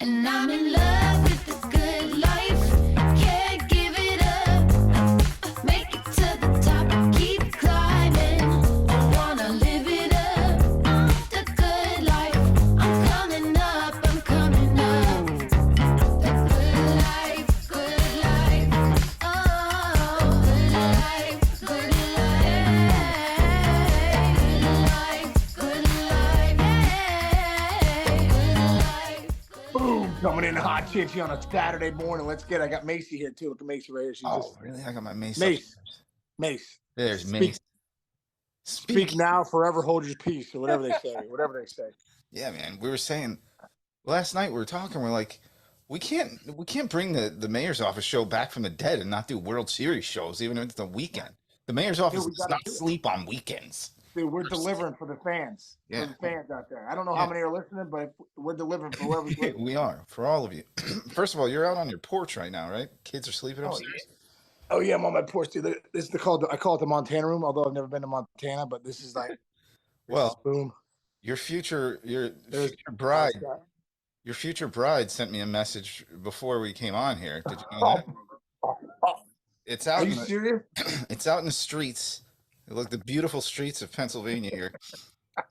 And I'm in love with the good life. Can't give it up. Make it to the top. Keep climbing. I wanna live it up. The good life. I'm coming up. I'm coming up. The good life. Good life. Oh, good life. Good life. Good life. Good life. Boom, coming in hot chinchy on a Saturday morning. I got Macy here too. Look at Macy right here. She's Oh, just really? I got my Mace. Mace. upstairs. Mace. There's Speak- Mace. Speak now, forever hold your peace, or whatever they say. Whatever they say. Yeah, man. We were saying last night. We were talking. We're like, we can't bring the mayor's office show back from the dead and not do World Series shows, even if it's the weekend. The mayor's office we does gotta not do it. sleep on weekends. Dude, we're delivering for the fans. Yeah. For the fans out there. I don't know Yeah. how many are listening, but we're delivering for whoever's listening. We are for all of you. First of all, you're out on your porch right now, right? Kids are sleeping upstairs. Oh yeah, I'm on my porch, dude. This is I call it the Montana room, although I've never been to Montana, but this is like Well, boom. Your future There's- bride. Your future bride sent me a message before we came on here. Did you know that? It's out. Are you serious? It's out in the streets. Look, the beautiful streets of Pennsylvania here.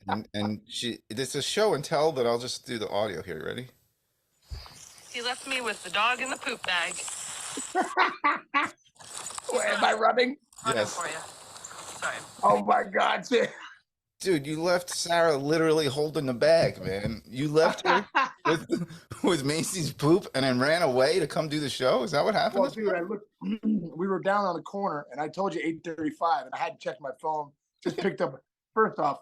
And it's a show and tell, but I'll just do the audio here. Ready? He left me with the dog in the poop bag. Am I rubbing? Yes. For you. Sorry. Oh my God, Dude, you left Sarah literally holding the bag, man. You left her with Macy's poop and then ran away to come do the show? Is that what happened? Well, dude, we were down on the corner, and I told you 8:35, and I had to check my phone. Just picked up. First off,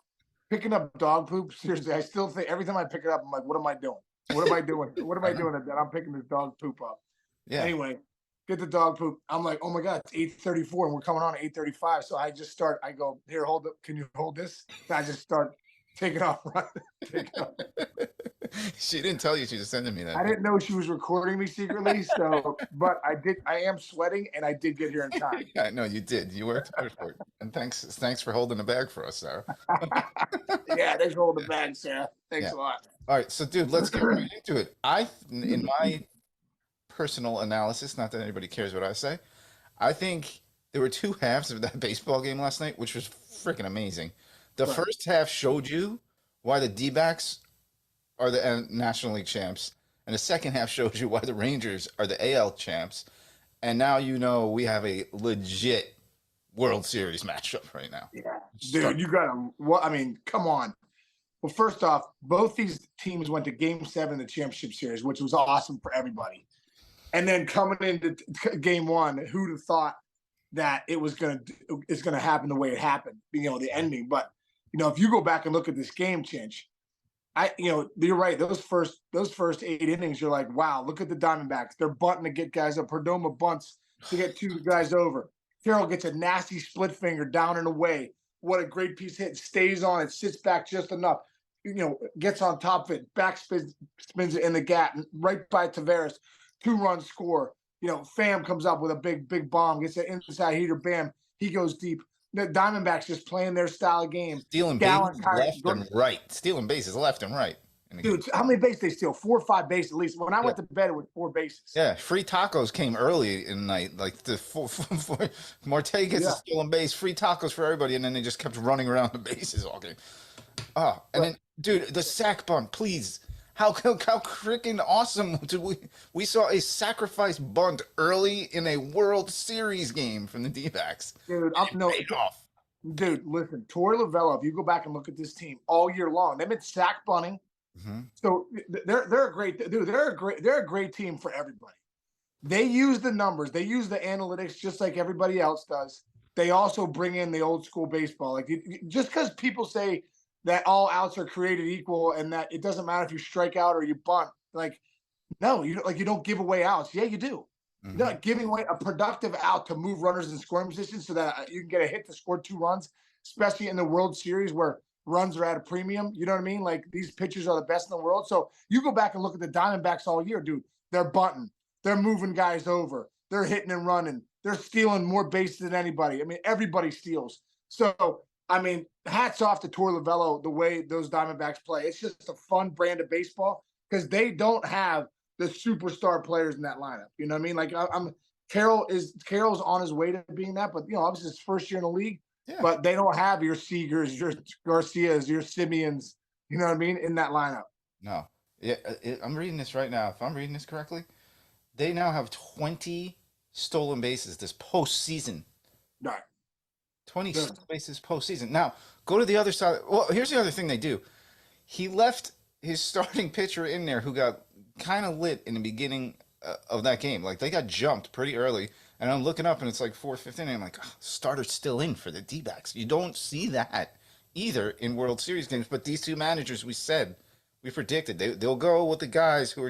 picking up dog poop. Seriously, I still think every time I pick it up, I'm like, "What am I doing? What am I doing? What am I doing that I'm picking this dog poop up?" Yeah. Anyway, get the dog poop. I'm like, "Oh my God, it's 8:34, and we're coming on at 8:35." So I just start. I go, "Here, hold it. Can you hold this?" And I just start taking off running. She didn't tell you she was sending me that. I didn't know she was recording me secretly, so but I did. I am sweating, and I did get here in time. Yeah, no, you did. You worked hard for it, and thanks for holding the bag for us, Sarah. Yeah, thanks for holding the bag, Sarah. Thanks a lot. All right, so dude, let's get right into it. In my personal analysis, not that anybody cares what I say, I think there were two halves of that baseball game last night, which was freaking amazing. The first half showed you why the D-backs are the National League champs, and the second half shows you why the Rangers are the AL champs. And now you know we have a legit World Series matchup right now. Yeah, dude, you got to. Well, I mean, come on. Well, first off, both these teams went to Game 7 of the championship series, which was awesome for everybody. And then coming into Game 1, who'd have thought that it's gonna happen the way it happened? You know, the ending. But if you go back and look at this game, Chinch, you're right. Those first 8 innings, you're like, wow, look at the Diamondbacks. They're bunting to get guys up. Perdomo bunts to get 2 guys over. Carroll gets a nasty split finger down and away. What a great piece hit. Stays on it, sits back just enough. Gets on top of it, back spins it in the gap, right by Tavares. 2-run score. Pham comes up with a big bomb, gets an inside heater, bam, he goes deep. The Diamondbacks just playing their style of game. Stealing bases left and right. Stealing bases left and right. Dude, how many bases they steal? 4 or 5 bases at least. When I went to bed, it was 4 bases. Yeah, free tacos came early in the night. Like the Marte gets a stolen base, free tacos for everybody, and then they just kept running around the bases all game. Oh, and then, dude, the sack bunt, please. How freaking awesome we saw a sacrifice bunt early in a World Series game from the D-backs. Dude, Dude, listen, Torey Lovullo, if you go back and look at this team all year long, they've been sack bunting. Mm-hmm. So they're a great dude. They're a great team for everybody. They use the numbers, they use the analytics just like everybody else does. They also bring in the old school baseball. Like just because people say that all outs are created equal and that it doesn't matter if you strike out or you bunt. Like, no, you don't give away outs. Yeah, you do. Mm-hmm. You're not giving away a productive out to move runners in scoring position so that you can get a hit to score 2 runs, especially in the World Series where runs are at a premium. You know what I mean? Like, these pitchers are the best in the world. So you go back and look at the Diamondbacks all year, dude. They're bunting. They're moving guys over. They're hitting and running. They're stealing more bases than anybody. I mean, everybody steals. So, I mean, hats off to Torey Lovullo, the way those Diamondbacks play. It's just a fun brand of baseball because they don't have the superstar players in that lineup. You know what I mean? Like Carroll's on his way to being that, but obviously his first year in the league. Yeah. But they don't have your Seagers, your Garcias, your Simeons. You know what I mean? In that lineup. No. Yeah, I'm reading this right now. If I'm reading this correctly, they now have 20 stolen bases this postseason. Right. 20 stolen bases postseason. Now, go to the other side. Well, here's the other thing they do. He left his starting pitcher in there who got kind of lit in the beginning of that game. Like, they got jumped pretty early. And I'm looking up, and it's like 4th, inning. I'm like, starter's still in for the D-backs. You don't see that either in World Series games. But these two managers, we predicted they'll go with the guys who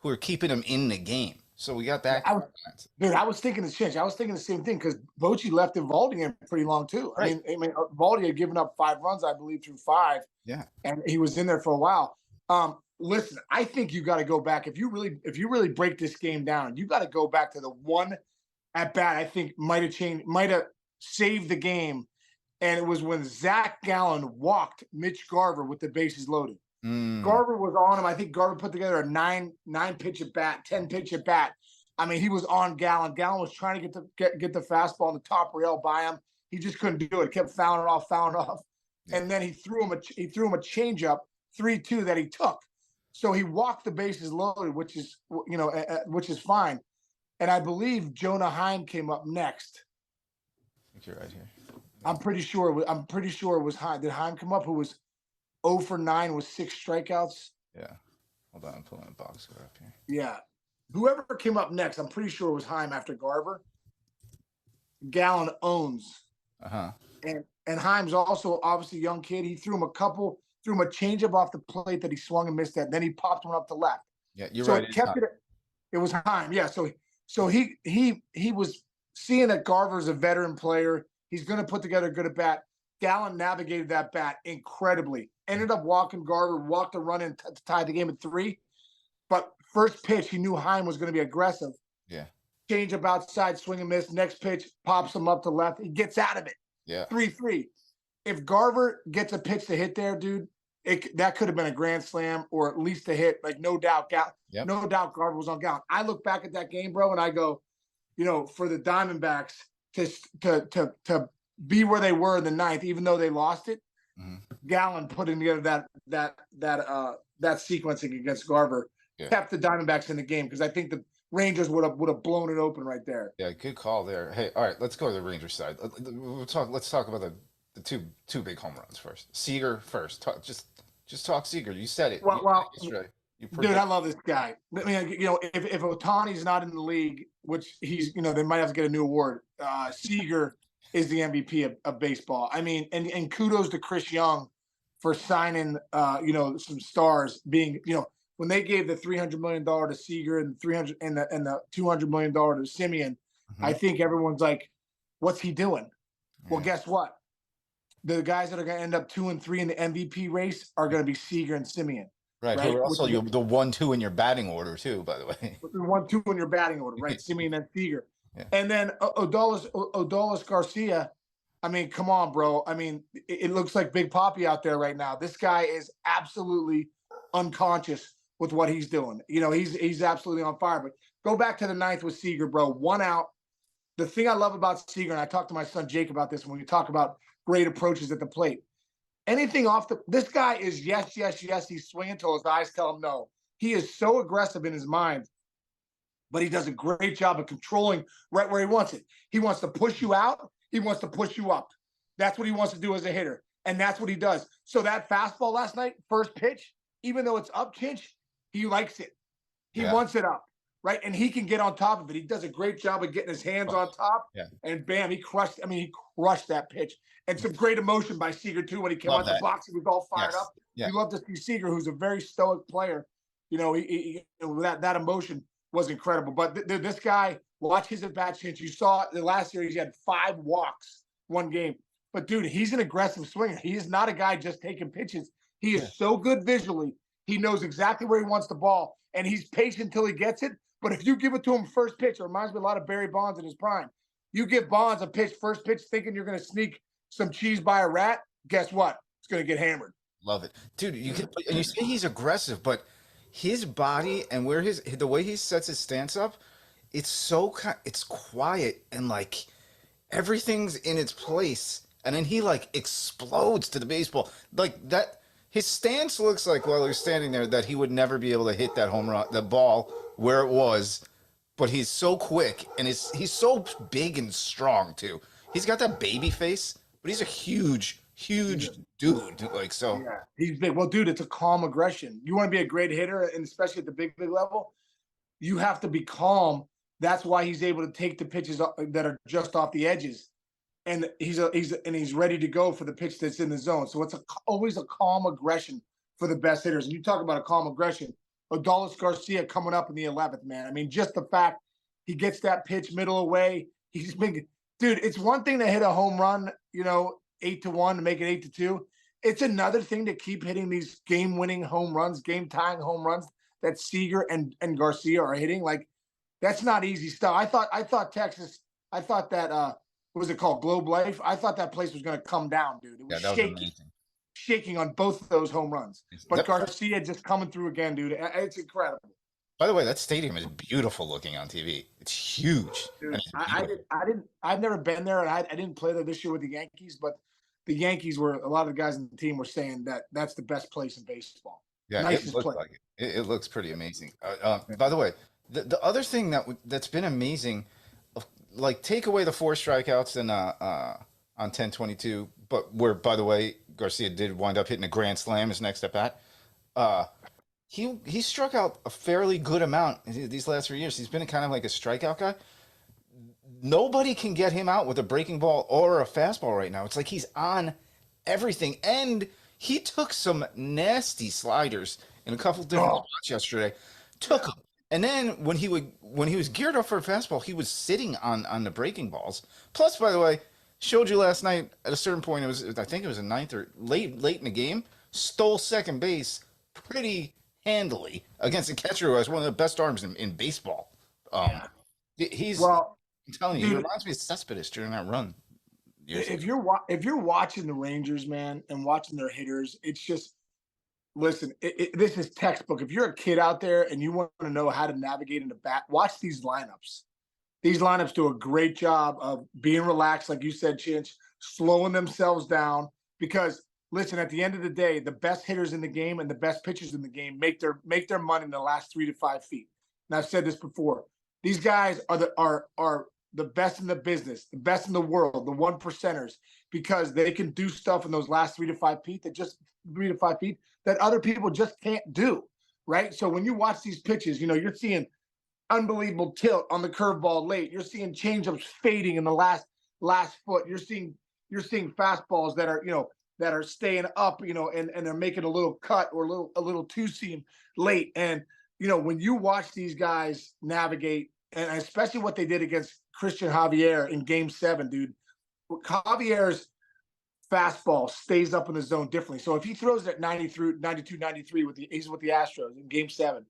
are keeping them in the game. So we got that. I was thinking the change. I was thinking the same thing because Bochy left Evaldi in pretty long too. Right. I mean, Evaldi had given up 5 runs, I believe, through 5. Yeah, and he was in there for a while. Listen, I think you got to go back if you really break this game down. You got to go back to the one at bat. I think might have saved the game, and it was when Zach Gallen walked Mitch Garver with the bases loaded. Garver was on him. I think Garver put together a 9 pitch at bat, 10 pitch at bat. I mean, he was on Gallen. Gallen was trying to get the fastball on the top rail by him. He just couldn't do it. Kept fouling off. And then he threw him a changeup 3-2 that he took. So he walked the bases loaded, which is fine. And I believe Jonah Heim came up next. I think you're right here. I'm pretty sure it was Heim. Did Heim come up? Who was 0 for 9 with 6 strikeouts? Yeah. Hold on, I'm pulling a box score up here. Yeah. Whoever came up next, I'm pretty sure it was Heim after Garver. Gallen owns. Uh-huh. And Heim's also obviously a young kid. He threw him a changeup off the plate that he swung and missed at. Then he popped one up to left. Yeah, you're so right. It was Heim. Yeah. So he was seeing that Garver's a veteran player. He's going to put together a good at bat. Gallen navigated that bat incredibly. Ended up walking Garver, walked a run in to tie the game at 3. But first pitch, he knew Heim was going to be aggressive. Yeah. Change up outside, swing and miss. Next pitch, pops him up to left. He gets out of it. Yeah. 3-3. If Garver gets a pitch to hit there, dude, that could have been a grand slam or at least a hit. Like, no doubt, no doubt Garver was on Gallen. I look back at that game, bro, and I go, for the Diamondbacks to be where they were in the 9th, even though they lost it, Gallen putting together that sequencing against Garver kept the Diamondbacks in the game because I think the Rangers would have blown it open right there. Yeah, good call there. Hey, all right, let's go to the Rangers side. Let's talk about the two big home runs first. Seager first. Just talk Seager. You said it. Well, dude, I love this guy. I mean, if Ohtani's not in the league, which he's, they might have to get a new award. Seager is the MVP of baseball. I mean, and kudos to Chris Young for signing, some stars. Being, when they gave the $300 million to Seager and the $200 million to Semien, I think everyone's like, "What's he doing?" Yeah. Well, guess what? The guys that are going to end up 2 and 3 in the MVP race are going to be Seager and Semien. Right. Who are also the 1-2 in your batting order too, by the way. 1-2 in your batting order, right? Semien and Seager. Yeah. And then Odalis Garcia. I mean, come on, bro. I mean, it looks like Big Papi out there right now. This guy is absolutely unconscious with what he's doing. He's absolutely on fire. But go back to the 9th with Seager, bro. 1 out. The thing I love about Seager, and I talked to my son Jake about this when we talk about great approaches at the plate. Anything this guy is yes. He's swinging until his eyes tell him no. He is so aggressive in his mind, but he does a great job of controlling right where he wants it. He wants to push you out. He wants to push you up. That's what he wants to do as a hitter, and that's what he does. So that fastball last night, first pitch, even though it's up pitch, he likes it. He wants it up, right? And he can get on top of it. He does a great job of getting his hands on top, and bam, he crushed that pitch. And some great emotion by Seager, too, when he came out the box. He was all fired up. Yeah. You love to see Seager, who's a very stoic player. That emotion was incredible. But this guy, watch his at-bat since you saw the last series, he had 5 walks one game. But, dude, he's an aggressive swinger. He is not a guy just taking pitches. He is so good visually. He knows exactly where he wants the ball, and he's patient until he gets it. But if you give it to him first pitch, it reminds me a lot of Barry Bonds in his prime. You give Bonds a pitch, first pitch, thinking you're going to sneak some cheese by a rat, guess what? It's going to get hammered. Love it. Dude, you say he's aggressive, but his body and where the way he sets his stance up, it's quiet and like everything's in its place, and then he like explodes to the baseball like that. His stance looks like while he was standing there that he would never be able to hit that home run, the ball where it was, but he's so quick and he's so big and strong too. He's got that baby face, but he's a huge dude. Like so, Yeah, he's big. Well, dude, it's a calm aggression. You want to be a great hitter, and especially at the big level, you have to be calm. That's why he's able to take the pitches that are just off the edges, and he's ready to go for the pitch that's in the zone. So it's always a calm aggression for the best hitters. And you talk about a calm aggression. Odalis Garcia coming up in the 11th, man. I mean, just the fact he gets that pitch middle away. He's been, dude. It's one thing to hit a home run, 8-1 to make it 8-2. It's another thing to keep hitting these game-winning home runs, game-tying home runs that Seager and Garcia are hitting. Like, that's not easy stuff. I thought Texas. I thought that what was it called, Globe Life? I thought that place was going to come down, dude. It was shaking on both of those home runs. But Garcia just coming through again, dude. It's incredible. By the way, that stadium is beautiful looking on TV. It's huge. Dude, I've never been there, and I didn't play there this year with the Yankees, but the Yankees a lot of the guys in the team were saying that that's the best place in baseball. Yeah, nicest it looks place. like it. It looks pretty amazing. By the way, the other thing that's been amazing, like take away the 4 strikeouts and on 10-22, but where, by the way, Garcia did wind up hitting a grand slam his next at bat. He struck out a fairly good amount these last 3 years. He's been kind of like a strikeout guy. Nobody can get him out with a breaking ball or a fastball right now. It's like he's on everything, and he took some nasty sliders in a couple different spots yesterday. Took them, and then when he was geared up for a fastball, he was sitting on the breaking balls. Plus, by the way, showed you last night at a certain point. I think it was a ninth or late in the game. Stole second base pretty handily against a catcher who has one of the best arms in baseball. I'm telling you, he reminds me of Cespedes during that run. If you're watching the Rangers, man, and watching their hitters, it's just listen. This is textbook. If you're a kid out there and you want to know how to navigate in the bat, watch these lineups. These lineups do a great job of being relaxed, like you said, Chinch, slowing themselves down. Because listen, at the end of the day, the best hitters in the game and the best pitchers in the game make their money in the last 3 to 5 feet. And I've said this before. These guys are the best in the business, the best in the world, the 1%ers, because they can do stuff in those last 3 to 5 feet that other people just can't do, right? So when you watch these pitches, you're seeing unbelievable tilt on the curveball late. You're seeing changeups fading in the last foot. You're seeing fastballs that are staying up, and they're making a little cut or a little two seam late. And when you watch these guys navigate, and especially what they did against Christian Javier in Game 7, dude, Javier's fastball stays up in the zone differently. So if he throws it at 92, 93 he's with the Astros in Game 7,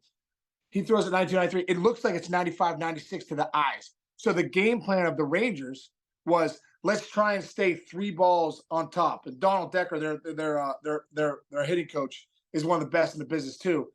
he throws it 92, 93. It looks like it's 95, 96 to the eyes. So the game plan of the Rangers was, let's try and stay 3 balls on top. And Donald Decker, their hitting coach, is one of the best in the business too.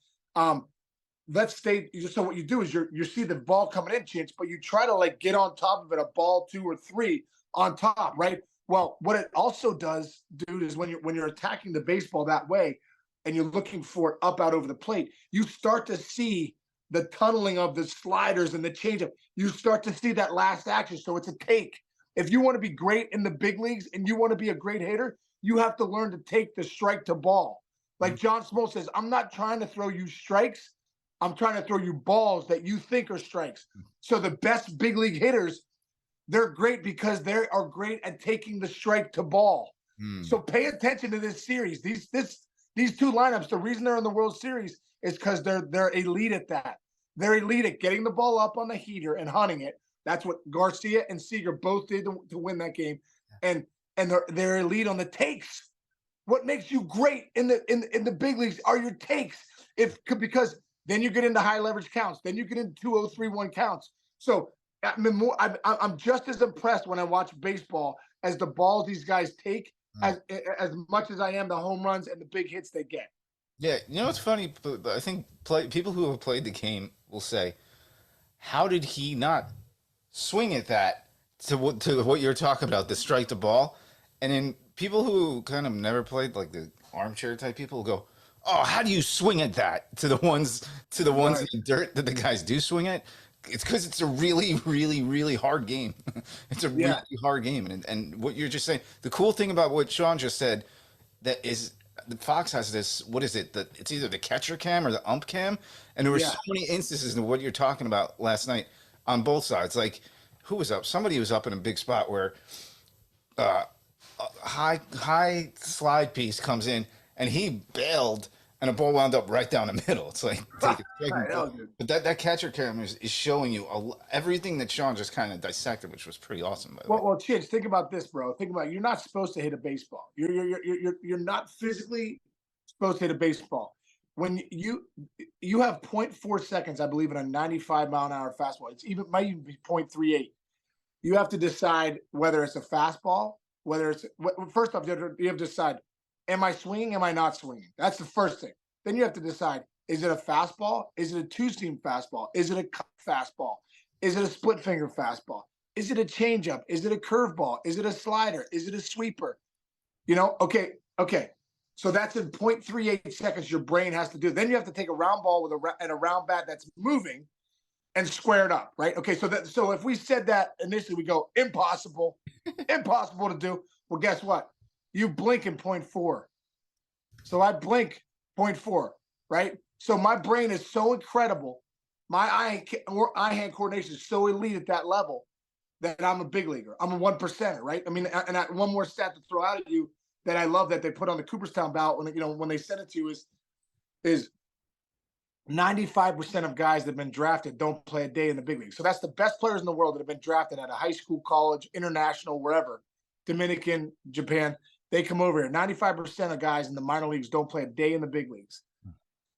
Let's stay. So what you do is you see the ball coming in, Chinch, but you try to get on top of it, a ball 2 or 3 on top, right? Well, what it also does, dude, is when you're attacking the baseball that way, and you're looking for it up out over the plate, you start to see the tunneling of the sliders and the changeup. You start to see that last action. So it's a take. If you want to be great in the big leagues and you want to be a great hitter, you have to learn to take the strike to ball. Like John Smoltz says, I'm not trying to throw you strikes. I'm trying to throw you balls that you think are strikes. So the best big league hitters, they're great because they are great at taking the strike to ball. So pay attention to this series. These 2 lineups, the reason they're in the World Series is because they're elite at that. They're elite at getting the ball up on the heater and hunting it. That's what Garcia and Seager both did to win that game. And they're elite on the takes. What makes you great in the big leagues are your takes. Because then you get into high leverage counts. Then you get into 2-0, 3-1 counts. So I'm just as impressed when I watch baseball as the balls these guys take, as much as I am the home runs and the big hits they get. Yeah, you know what's funny? But I think people who have played the game will say, "How did he not swing at that to what you're talking about, the strike the ball?" And then people who kind of never played, like the armchair type people, will go, "Oh, how do you swing at that?" To the ones in Right. the dirt that the guys do swing at. It's because it's a really, really, really hard game. It's a really Yeah. hard game, and what you're just saying. The cool thing about what Sean just said that is the Fox has this. What is it? It's either the catcher cam or the ump cam, and there were Yeah. so many instances of what you're talking about last night on both sides. Like who was up? Somebody was up in a big spot where uh, a high slide piece comes in, and he bailed, and the ball wound up right down the middle. It's like take a I second. know, dude. But that catcher cam is showing you everything that Sean just kind of dissected, which was pretty awesome, by the way. Well, Chich, think about this, bro. Think about it. You're not supposed to hit a baseball. You're not physically supposed to hit a baseball. When you have zero point 0.4 seconds, I believe, in a 95-mile-an-hour fastball. It's even might even be 0.38. You have to decide whether it's a fastball, whether it's first off, you have to decide: am I swinging? Am I not swinging? That's the first thing. Then you have to decide: is it a fastball? Is it a two-seam fastball? Is it a cut fastball? Is it a split finger fastball? Is it a changeup? Is it a curveball? Is it a slider? Is it a sweeper? Okay. So that's in 0.38 seconds your brain has to do. Then you have to take a round ball and a round bat that's moving and square it up, right? Okay, so if we said that initially, we go impossible, impossible to do. Well, guess what? You blink in 0.4. So I blink 0.4, right? So my brain is so incredible. My eye-hand coordination is so elite at that level that I'm a big leaguer. I'm a 1%er, right? I mean, and one more stat to throw out at you that I love that they put on the Cooperstown ballot when they sent it to you is 95% of guys that have been drafted don't play a day in the big league. So that's the best players in the world that have been drafted at a high school, college, international, wherever, Dominican, Japan. They come over here. 95% of guys in the minor leagues don't play a day in the big leagues.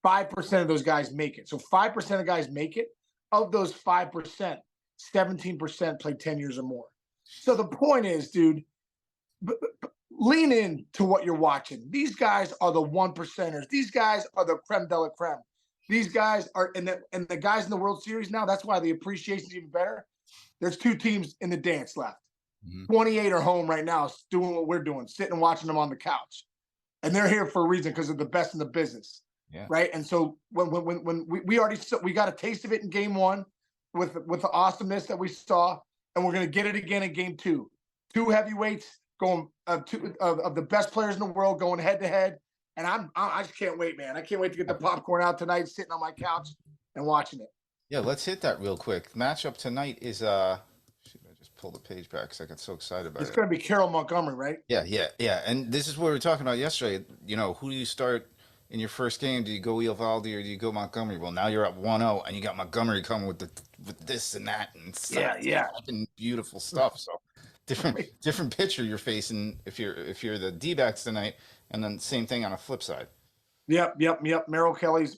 5% of those guys make it. So 5% of guys make it. Of those 5%, 17% play 10 years or more. So the point is, dude, lean in to what you're watching. These guys are the 1%ers. These guys are the creme de la creme. These guys are, and the guys in the World Series now, that's why the appreciation is even better. There's two teams in the dance left. 28 are home right now doing what we're doing, sitting and watching them on the couch. And they're here for a reason because they're the best in the business. Yeah. Right. And so when we got a taste of it in game one with the awesomeness that we saw, and we're going to get it again in game two. Two heavyweights going of the best players in the world going head to head. And I just can't wait, man. I can't wait to get the popcorn out tonight, sitting on my couch and watching it. Yeah, let's hit that real quick. Matchup tonight is shoot, I just pulled the page back because I got so excited about It's it. going to be Carroll Montgomery, right? Yeah. And this is what we were talking about yesterday. Who do you start in your first game? Do you go Eovaldi or do you go Montgomery? Well, now you're at 1-0 and you got Montgomery coming with this and that and fucking beautiful stuff. So different pitcher you're facing if you're the D-backs tonight, and then same thing on a flip side. Yep. Merrill Kelly's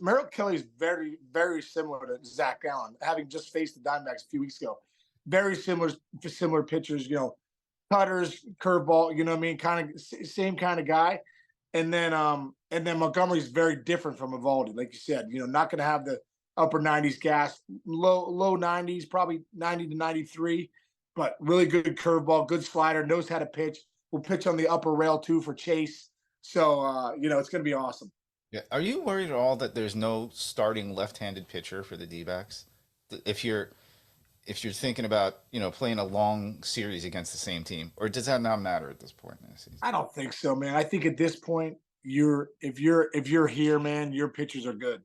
very, very similar to Zach Allen, having just faced the Diamondbacks a few weeks ago. Very similar pitchers, cutters, curveball, you know what I mean? Kind of same kind of guy. And then Montgomery's very different from Eovaldi, like you said. Not going to have the upper 90s gas, low 90s, probably 90 to 93, but really good curveball, good slider, knows how to pitch. Will pitch on the upper rail too for Chase. So it's going to be awesome. Yeah. Are you worried at all that there's no starting left-handed pitcher for the D-backs? If you're thinking about playing a long series against the same team, or does that not matter at this point in the season? I don't think so, man. I think at this point, if you're here, man, your pitchers are good.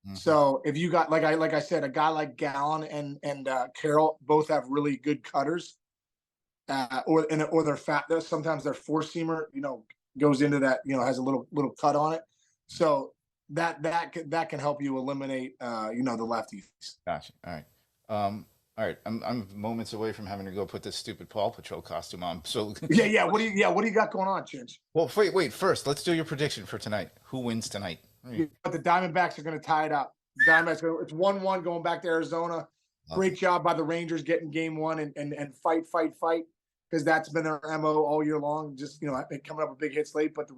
Mm-hmm. So if you got like I said, a guy like Gallen and Carroll both have really good cutters, or they're fat. Sometimes their four-seamer goes into that has a little cut on it. So that can help you eliminate the lefties. Gotcha. All right. All right. I'm moments away from having to go put this stupid Paw Patrol costume on. So yeah. What do you got going on, Chinch? Well, wait. First, let's do your prediction for tonight. Who wins tonight? But the Diamondbacks are going to tie it up. It's 1-1 going back to Arizona. Great job by the Rangers getting game one and fight because that's been their MO all year long. Just coming up with big hits late, but the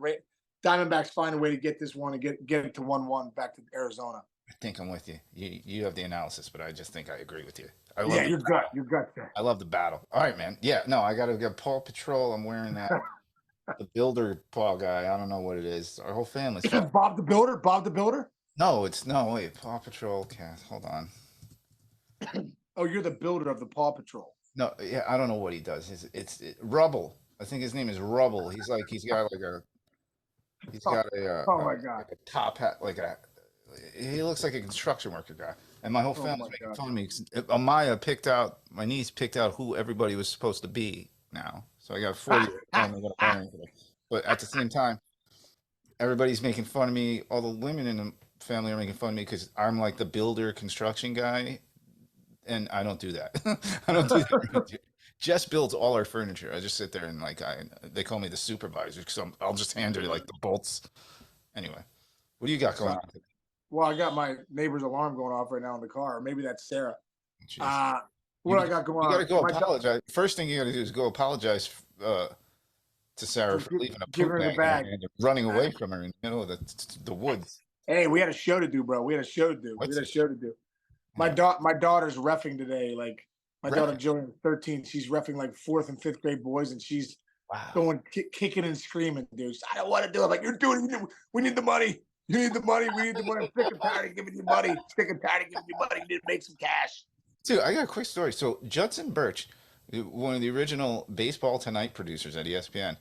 Diamondbacks find a way to get this one and get it to 1-1 back to Arizona. I think I'm with you. You have the analysis, but I just think I agree with you. Yeah, your gut. I love the battle. All right, man. Yeah, no, I got to get Paw Patrol. I'm wearing that. The Builder paw guy. I don't know what it is. Our whole family's. Bob the Builder. Bob the Builder. No, wait. Paw Patrol cat. Hold on. Oh, you're the builder of the Paw Patrol. No, yeah, I don't know what he does. It's Rubble. I think his name is Rubble. He's got a Oh my God. like a top hat, he looks like a construction worker guy. And my whole Oh family's my making God. fun of me. My niece picked out who everybody was supposed to be now. So I got a 4-year-old family that I'm wearing today. But at the same time, everybody's making fun of me. All the women in the family are making fun of me because I'm like the builder construction guy. And I don't do that. I don't do that. Jess builds all our furniture. I just sit there and they call me the supervisor because I'll just hand her like the bolts. Anyway, what do you got going on today? Well, I got my neighbor's alarm going off right now in the car. Maybe that's Sarah. Jeez. What I got going on? You got to go apologize. First thing you got to do is go apologize to Sarah for leaving a give poop her the bag in bag. her hand and running away from her in the middle of the woods. Hey, we had a show to do, bro. We had a show to do. My daughter's reffing today. Like my daughter Jillian, 13. She's reffing like 4th and 5th grade boys, and she's going kicking and screaming, dude. I don't want to do it. Like you're doing it. We need the money. You need the money. We need the money. I'm sick and tired of giving you money. Sick and tired of giving you money. You need to make some cash. Dude, I got a quick story. So Judson Birch, one of the original Baseball Tonight producers at ESPN,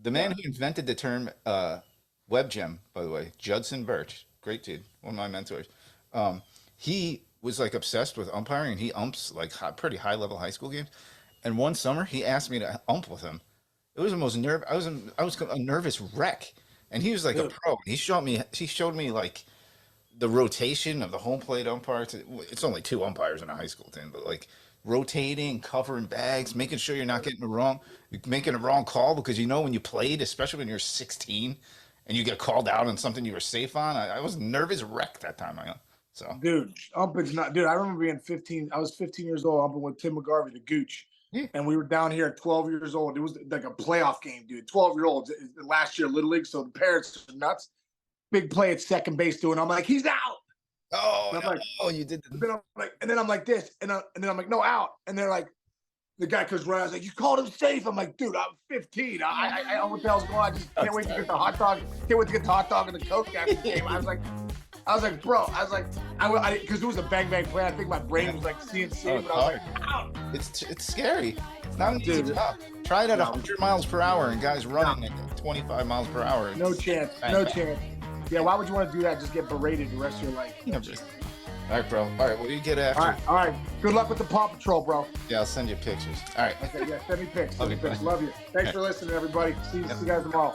the man who invented the term web gem, by the way, Judson Birch, great dude, one of my mentors. He was like obsessed with umpiring, and he umps like pretty high level high school games. And one summer, he asked me to ump with him. It was the most I was a nervous wreck, and he was like a pro. He showed me like the rotation of the home plate umpire. It's only 2 umpires in a high school team, but like rotating, covering bags, making sure you're not making a wrong call, because when you played, especially when you're 16 and you get called out on something you were safe on. I was a nervous wreck that time. Dude, umping's not. Dude, I remember being 15. I was 15 years old umping with Tim McGarvey, the Gooch. Yeah. And we were down here at 12 years old. It was like a playoff game, dude. 12-year-olds last year, Little League. So the parents are nuts. Big play at second base doing. I'm like, he's out. Oh, I'm like, you did. And then I'm like this, and then I'm like, no, out. And they're like, the guy comes running. I was like, you called him safe. I'm like, dude, I'm 15. I don't know what the hell's going on. I just can't wait to get the hot dog. Can't wait to get the hot dog and the Coke after the game. I was like, bro, because it was a bang play. I think my brain was like CNC, but I was like, ow. It's scary. It's not an easy job. Try it at 100 miles per hour and guys running at 25 miles per hour. No chance. Chance. Yeah, why would you want to do that? Just get berated the rest of your life. All right, bro. All right, what do you get after? All right. Good luck with the Paw Patrol, bro. Yeah, I'll send you pictures. All right. Okay, yeah, send me pics. Love you. Love you. Thanks for listening, everybody. See you guys tomorrow.